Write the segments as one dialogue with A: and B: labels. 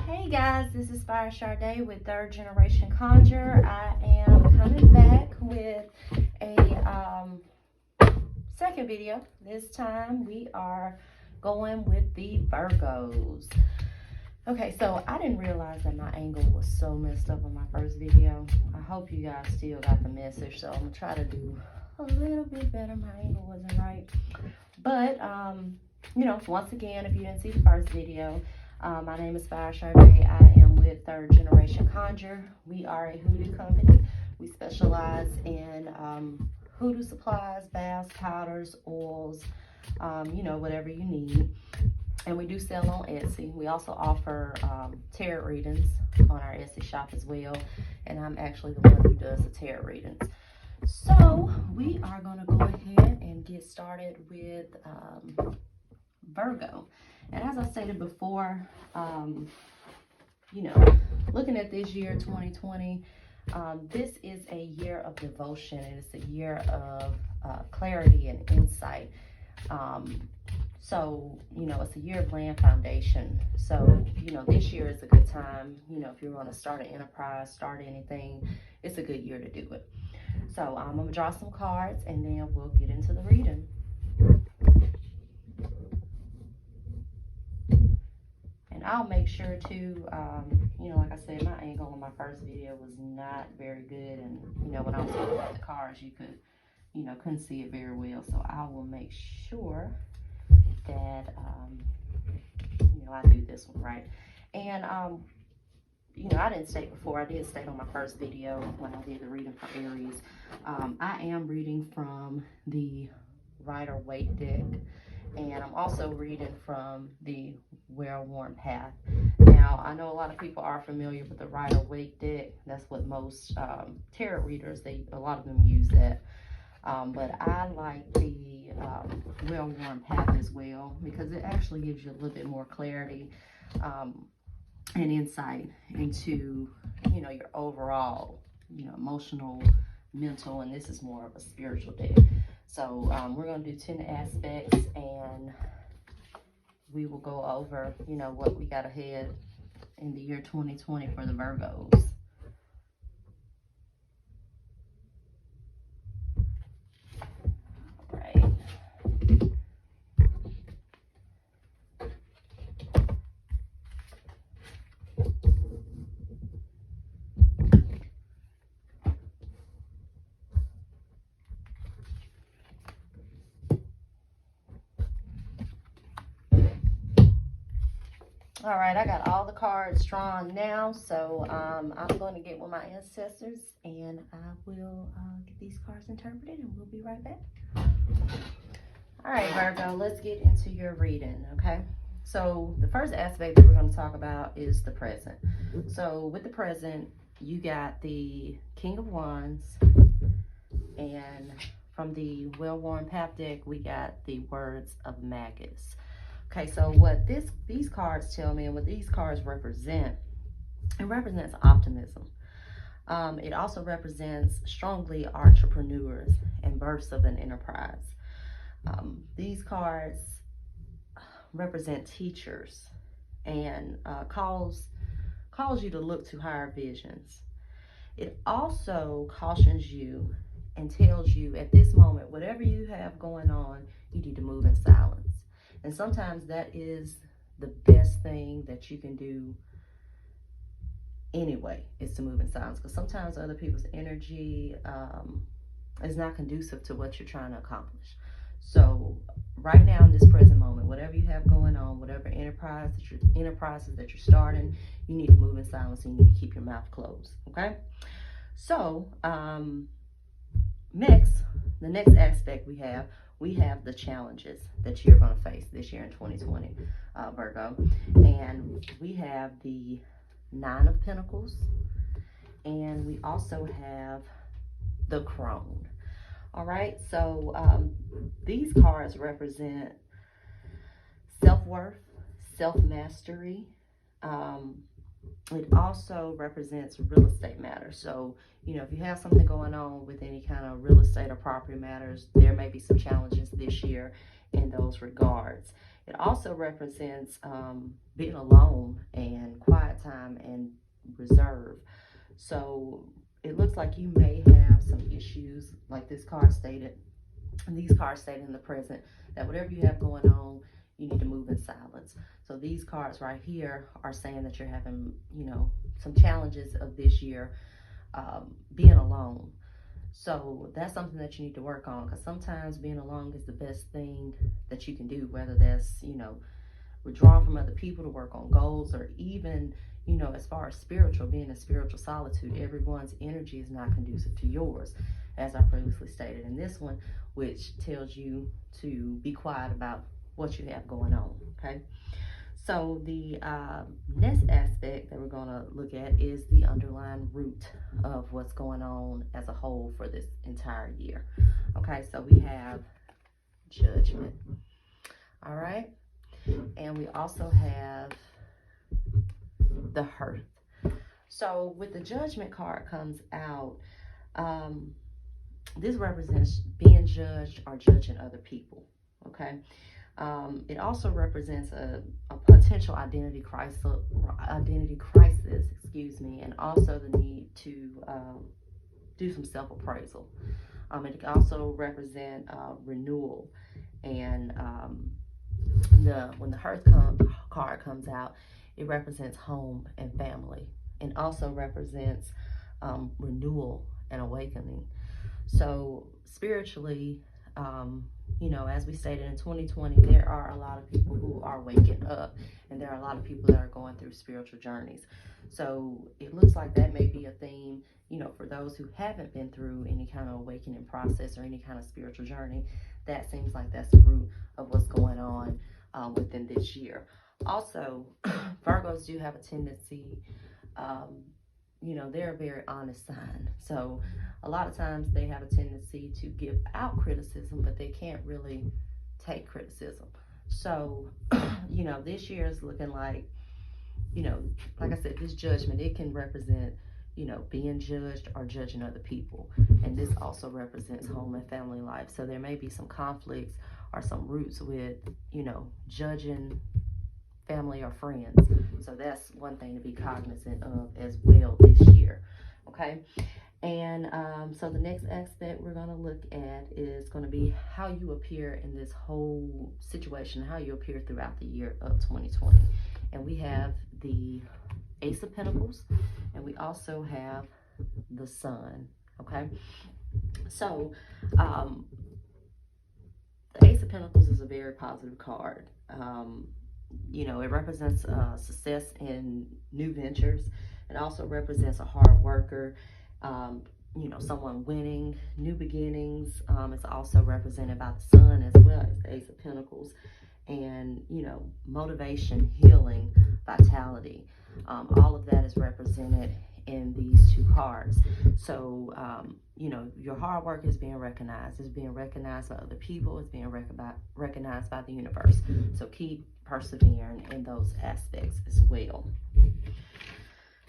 A: Hey guys, this is Fire Sade with Third Generation Conjure. I am coming back with a second video. This time we are going with the Virgos. Okay, so I didn't realize that my angle was so messed up on my first video. I hope you guys still got the message, so I'm gonna try to do a little bit better. My angle wasn't right, but once again, if you didn't see the first video, my name is Fire Sade. I am with Third Generation Conjure. We are a hoodoo company. We specialize in hoodoo supplies, baths, powders, oils, whatever you need. And we do sell on Etsy. We also offer tarot readings on our Etsy shop as well. And I'm actually the one who does the tarot readings. So we are going to go ahead and get started with Virgo. And as I stated before, looking at this year 2020, this is a year of devotion, and it's a year of clarity and insight. So it's a year of laying foundation. So this year is a good time. If you're going to start an enterprise, start anything, it's a good year to do it. So I'm going to draw some cards and then we'll get into the reading. I'll make sure to, like I said, my angle on my first video was not very good. And, when I was looking at the cards, you could, couldn't see it very well. So I will make sure that, I do this one right. And, I didn't state before, I did state on my first video when I did the reading for Aries. I am reading from the Rider-Waite deck. And I'm also reading from the Well-Worn Path. Now, I know a lot of people are familiar with the Rider-Waite deck. That's what most tarot readers, a lot of them use that. But I like the Well-Worn Path as well, because it actually gives you a little bit more clarity and insight into, your overall, emotional, mental, and this is more of a spiritual deck. So we're going to do 10 aspects, and we will go over, what we got ahead in the year 2020 for the Virgos. All right. All right, I got all the cards drawn now, so I'm going to get with my ancestors, and I will get these cards interpreted, and we'll be right back. All right, Virgo, let's get into your reading, okay? So the first aspect that we're going to talk about is the present. So with the present, you got the King of Wands, and from the Well-Worn Path deck, we got the Words of Magus. Okay, so what these cards tell me, and what these cards represent, it represents optimism. It also represents strongly entrepreneurs and births of an enterprise. These cards represent teachers and calls you to look to higher visions. It also cautions you and tells you at this moment, whatever you have going on, you need to move in silence. And sometimes that is the best thing that you can do anyway, is to move in silence. Because sometimes other people's energy is not conducive to what you're trying to accomplish. So right now in this present moment, whatever you have going on, whatever enterprises that you're starting, you need to move in silence, and you need to keep your mouth closed, okay? So the next aspect we have the challenges that you're going to face this year in 2020, Virgo. And we have the Nine of Pentacles, and we also have the Crone. All right, so these cards represent self-worth, self-mastery. It also represents real estate matters. So, if you have something going on with any kind of real estate or property matters, there may be some challenges this year in those regards. It also represents being alone and quiet time and reserve. So it looks like you may have some issues, like this card stated, and these cards state in the present, that whatever you have going on, you need to move in silence. So these cards right here are saying that you're having, some challenges of this year, being alone. So that's something that you need to work on, because sometimes being alone is the best thing that you can do, whether that's, withdraw from other people to work on goals, or even, as far as spiritual, being in spiritual solitude. Everyone's energy is not conducive to yours, as I previously stated in this one, which tells you to be quiet about what you have going on, okay? So the next aspect that we're going to look at is the underlying root of what's going on as a whole for this entire year. Okay, so we have Judgment. All right, and we also have the Hearth. So with the Judgment card comes out, this represents being judged or judging other people. Okay. It also represents a potential identity crisis, and also the need to do some self-appraisal. It can also represent renewal, and when the Hearth card comes out, it represents home and family, and also represents renewal and awakening. So spiritually, as we stated in 2020, there are a lot of people who are waking up, and there are a lot of people that are going through spiritual journeys. So it looks like that may be a theme, for those who haven't been through any kind of awakening process or any kind of spiritual journey. That seems like that's the root of what's going on within this year. Also, Virgos do have a tendency, they're a very honest sign. So a lot of times they have a tendency to give out criticism, but they can't really take criticism. So, this year is looking like, like I said, this Judgment, it can represent, being judged or judging other people. And this also represents home and family life. So there may be some conflicts or some roots with, judging family or friends. So that's one thing to be cognizant of as well this year. Okay. And so the next aspect we're going to look at is going to be how you appear in this whole situation, how you appear throughout the year of 2020. And we have the Ace of Pentacles, and we also have the Sun. Okay. So the Ace of Pentacles is a very positive card. It represents success in new ventures. It also represents a hard worker, someone winning, new beginnings. It's also represented by the Sun as well as the Ace of Pentacles, and, motivation, healing, vitality. All of that is represented in these two cards. So, your hard work is being recognized. It's being recognized by other people. It's being recognized by the universe. So keep persevering in those aspects as well.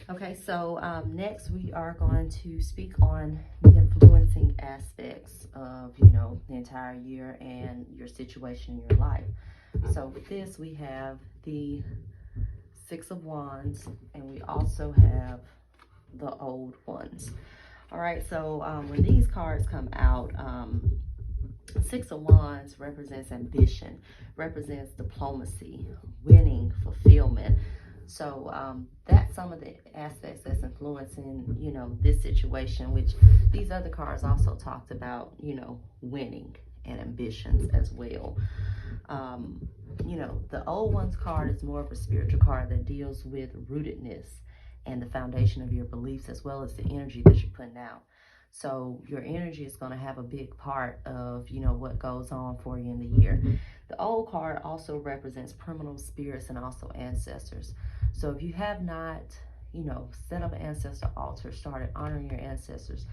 A: Okay, so next we are going to speak on the influencing aspects of, the entire year and your situation in your life. So with this, we have the Six of Wands, and we also have the Old Ones. All right, so when these cards come out, Six of Wands represents ambition, represents diplomacy, winning, fulfillment. So that's some of the aspects that's influencing, this situation, which these other cards also talked about, winning and ambitions as well. The Old Ones card is more of a spiritual card that deals with rootedness and the foundation of your beliefs, as well as the energy that you're putting out. So your energy is going to have a big part of, what goes on for you in the year. The Old card also represents criminal spirits and also ancestors. So if you have not, set up an ancestor altar, started honoring your ancestors,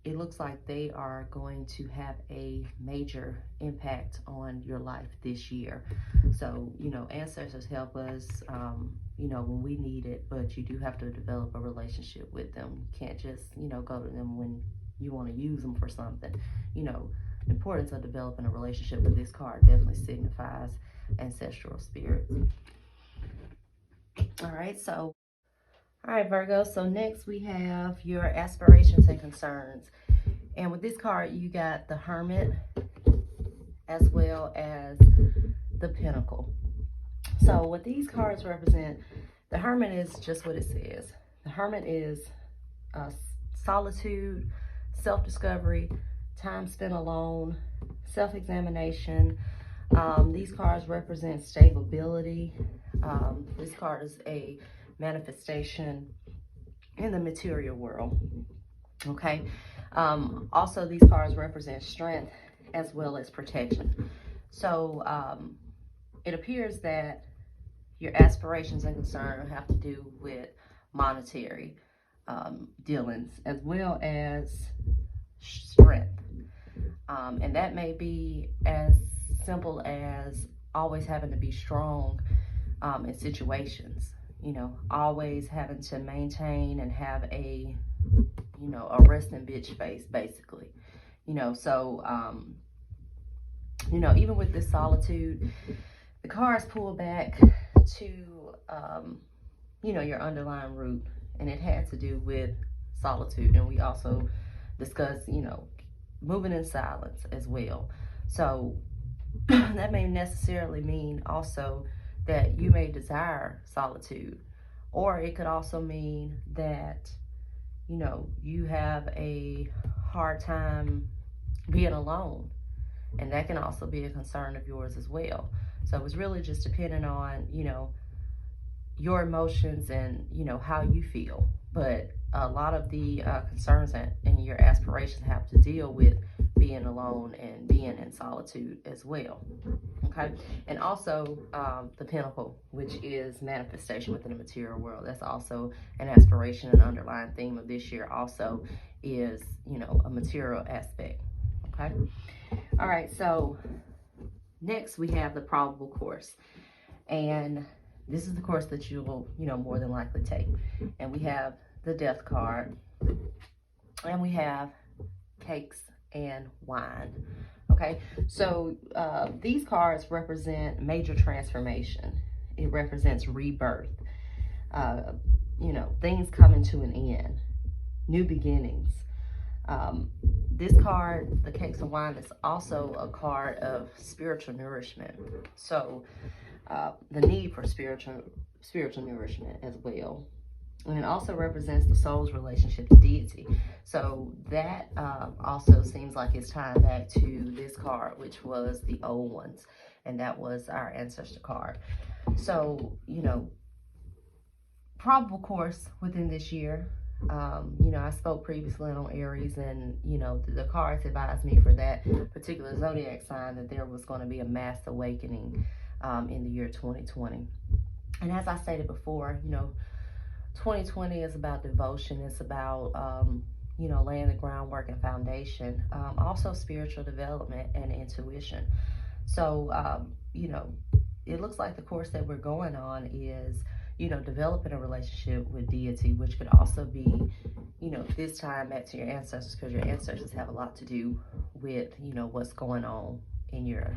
A: it looks like they are going to have a major impact on your life this year. So, ancestors help us, when we need it, but you do have to develop a relationship with them. You can't just, go to them when you want to use them for something. importance of developing a relationship with this card definitely signifies ancestral spirits. All right, Virgo. So next we have your aspirations and concerns. And with this card, you got the Hermit as well as the Pentacle. So what these cards represent, the Hermit is just what it says. The Hermit is solitude, self-discovery, time spent alone, self-examination. These cards represent stability. This card is a manifestation in the material world. Okay. Also, these cards represent strength as well as protection. So it appears that your aspirations and concerns have to do with monetary dealings as well as strength. And that may be as simple as always having to be strong in situations, you know, always having to maintain and have a, you know, a resting bitch face, basically, you know. So you know, even with this solitude, the cards pull back to you know, your underlying root, and it had to do with solitude. And we also discussed, you know, moving in silence as well. So that may necessarily mean also that you may desire solitude, or it could also mean that, you know, you have a hard time being alone, and that can also be a concern of yours as well. So it's really just depending on, you know, your emotions and, you know, how you feel. But a lot of the concerns and your aspirations have to deal with being alone and being in solitude as well. Okay. And also the Pentacle, which is manifestation within the material world. That's also an aspiration. An underlying theme of this year also is, you know, a material aspect. Okay. All right. So next we have the probable course. And this is the course that you will, you know, more than likely take. And we have the Death card, and we have cakes and wine. Okay, so these cards represent major transformation. It represents rebirth, you know, things coming to an end, new beginnings. This card, the cakes and wine, is also a card of spiritual nourishment. So the need for spiritual nourishment as well. And it also represents the soul's relationship to deity. So that also seems like it's tied back to this card, which was the old ones, and that was our ancestor card. So, you know, probable course within this year. You know, I spoke previously on Aries, and, you know, the cards advised me for that particular zodiac sign that there was going to be a mass awakening in the year 2020. And as I stated before, you know, 2020 is about devotion. It's about, you know, laying the groundwork and foundation. Also spiritual development and intuition. So, you know, it looks like the course that we're going on is, you know, developing a relationship with deity, which could also be, you know, this time back to your ancestors, because your ancestors have a lot to do with, you know, what's going on in your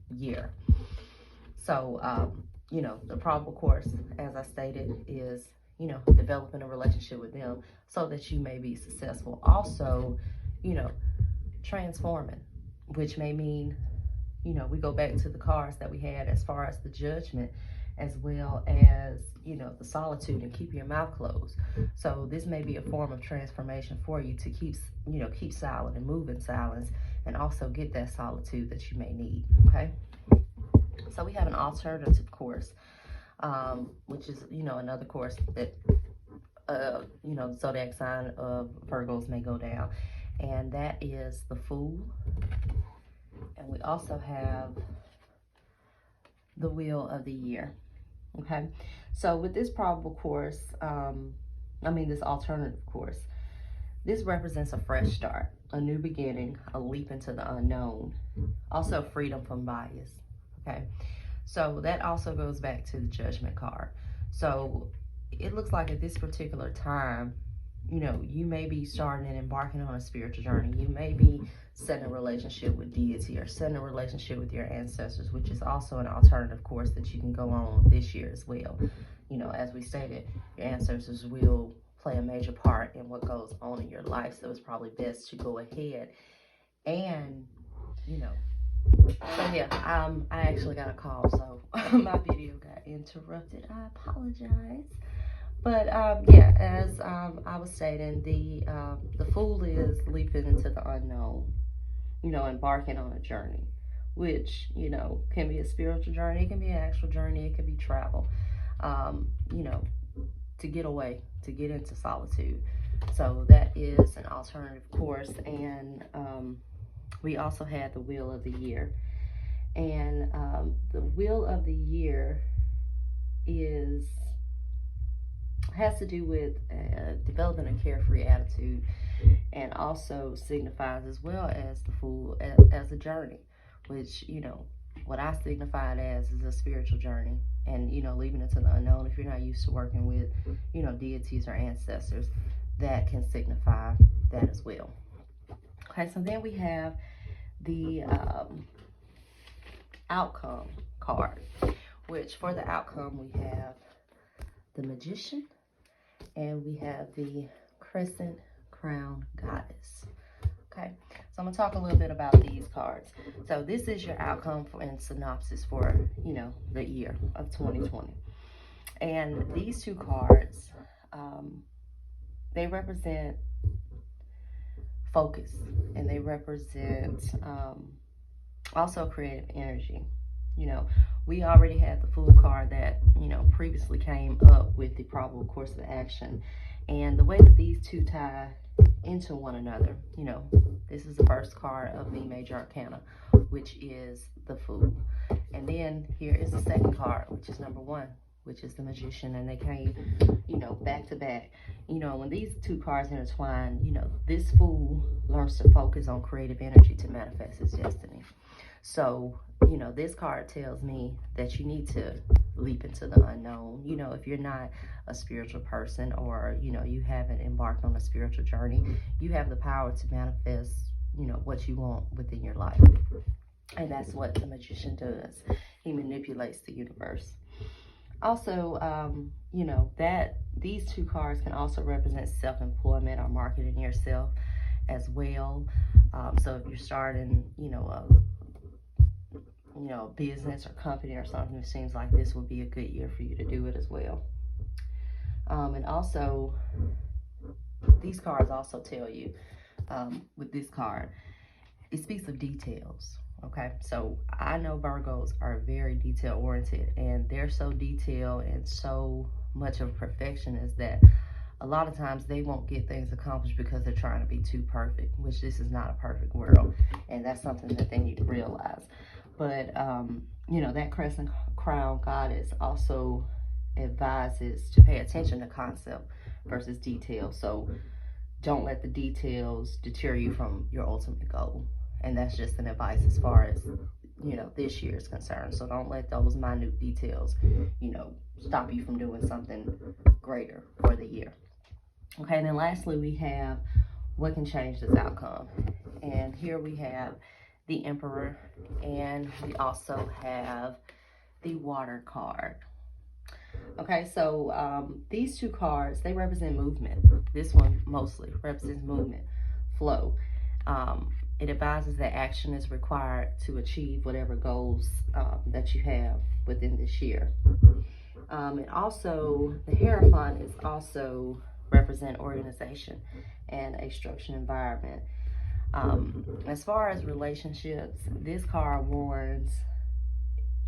A: year. So, you know, the probable course, as I stated, is, you know, developing a relationship with them so that you may be successful. Also, you know, transforming, which may mean, you know, we go back to the cards that we had as far as the Judgment, as well as, you know, the solitude and keep your mouth closed. So this may be a form of transformation for you to keep, you know, keep silent and move in silence, and also get that solitude that you may need. Okay. So we have an alternative course, which is, you know, another course that, you know, the zodiac sign of Virgos may go down, and that is the Fool. And we also have the Wheel of the Year. Okay, so with this probable course, this alternative course, this represents a fresh start, a new beginning, a leap into the unknown, also freedom from bias. Okay, so that also goes back to the Judgment card. So it looks like at this particular time, you know, you may be starting and embarking on a spiritual journey. You may be setting a relationship with deity or setting a relationship with your ancestors, which is also an alternative course that you can go on this year as well. You know, as we stated, your ancestors will play a major part in what goes on in your life, so it's probably best to go ahead and, you know, so yeah, I actually got a call, so my video got interrupted. I apologize. But yeah, as I was stating, the Fool is leaping into the unknown, you know, embarking on a journey, which, you know, can be a spiritual journey, it can be an actual journey, it can be travel, you know, to get away, to get into solitude. So that is an alternative course. And we also had the Wheel of the Year. And the Wheel of the Year has to do with developing a carefree attitude, and also signifies, as well as the Fool, as a journey, which, you know, what I signify it as is a spiritual journey, and, you know, leaving into the unknown. If you're not used to working with, you know, deities or ancestors, that can signify that as well. Okay, so then we have the outcome card, which for the outcome we have the Magician, and we have the Crescent Crown Goddess. Okay, so I'm gonna talk a little bit about these cards. So this is your outcome and synopsis for, you know, the year of 2020. And these two cards, they represent focus, and they represent also creative energy. You know, we already had the Fool card that, you know, previously came up with the probable course of action. And the way that these two tie into one another, you know, this is the first card of the major arcana, which is the Fool. And then here is the second card, which is number 1, which is the Magician. And they came, you know, back to back. You know, when these two cards intertwine, you know, this Fool learns to focus on creative energy to manifest his destiny. So, you know, this card tells me that you need to leap into the unknown. You know, if you're not a spiritual person, or, you know, you haven't embarked on a spiritual journey, you have the power to manifest, you know, what you want within your life. And that's what the Magician does. He manipulates the universe. Also, you know, that these two cards can also represent self-employment or marketing yourself as well. So if you're starting, you know, a business or company or something, it seems like this would be a good year for you to do it as well. And also, these cards also tell you, with this card, it speaks of details. Okay, so I know Virgos are very detail oriented, and they're so detailed and so much of perfectionists that a lot of times they won't get things accomplished because they're trying to be too perfect, which this is not a perfect world, and that's something that they need to realize. But you know, that Crescent Crown Goddess also advises to pay attention to concept versus detail. So don't let the details deter you from your ultimate goal. And that's just an advice as far as, you know, this year is concerned. So don't let those minute details, you know, stop you from doing something greater for the year. Okay, and then lastly, we have what can change this outcome. And here we have the Emperor, and we also have the Water card. Okay, so these two cards, they represent movement. This one mostly represents movement, flow. It advises that action is required to achieve whatever goals that you have within this year. And also, the Hierophant is also represent organization and a structured environment. As far as relationships, this card warns,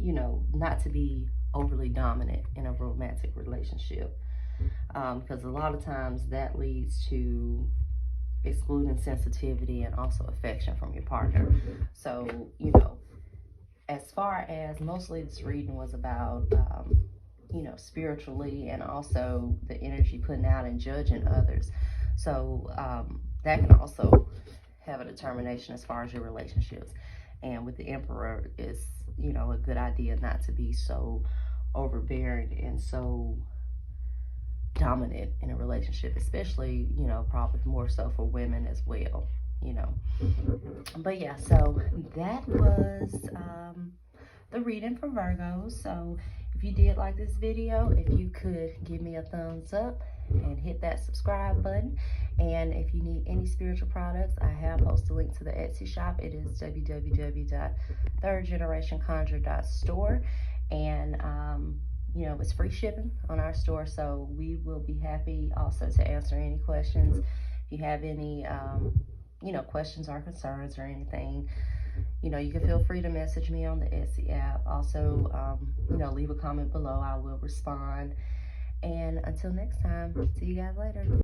A: you know, not to be overly dominant in a romantic relationship, because a lot of times that leads to excluding sensitivity and also affection from your partner. So, you know, as far as mostly this reading was about, you know, spiritually, and also the energy putting out and judging others. So that can also have a determination as far as your relationships. And with the Emperor, it's, you know, a good idea not to be so overbearing and so dominant in a relationship, especially, you know, probably more so for women as well. you know. But yeah, so that was the reading for Virgos. So if you did like this video, if you could give me a thumbs up and hit that subscribe button. And if you need any spiritual products, I have posted a link to the Etsy shop. It is www.thirdgenerationconjure.store. And you know, it's free shipping on our store, so we will be happy also to answer any questions. If you have any you know, questions or concerns or anything, you know, you can feel free to message me on the Etsy app. Also, you know, leave a comment below. I will respond. And until next time, see you guys later.